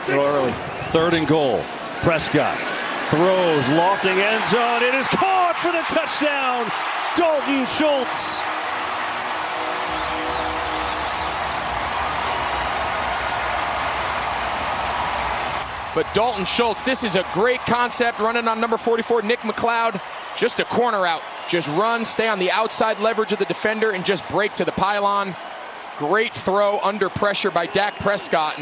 Early. 3rd and goal. Prescott throws, lofting end zone. It is caught for the touchdown. Dalton Shultz. But Dalton Shultz, this is a great concept, running on number 44, Nick McLeod. Just a corner out. Just run, stay on the outside leverage of the defender, and just break to the pylon. Great throw under pressure by Dak Prescott.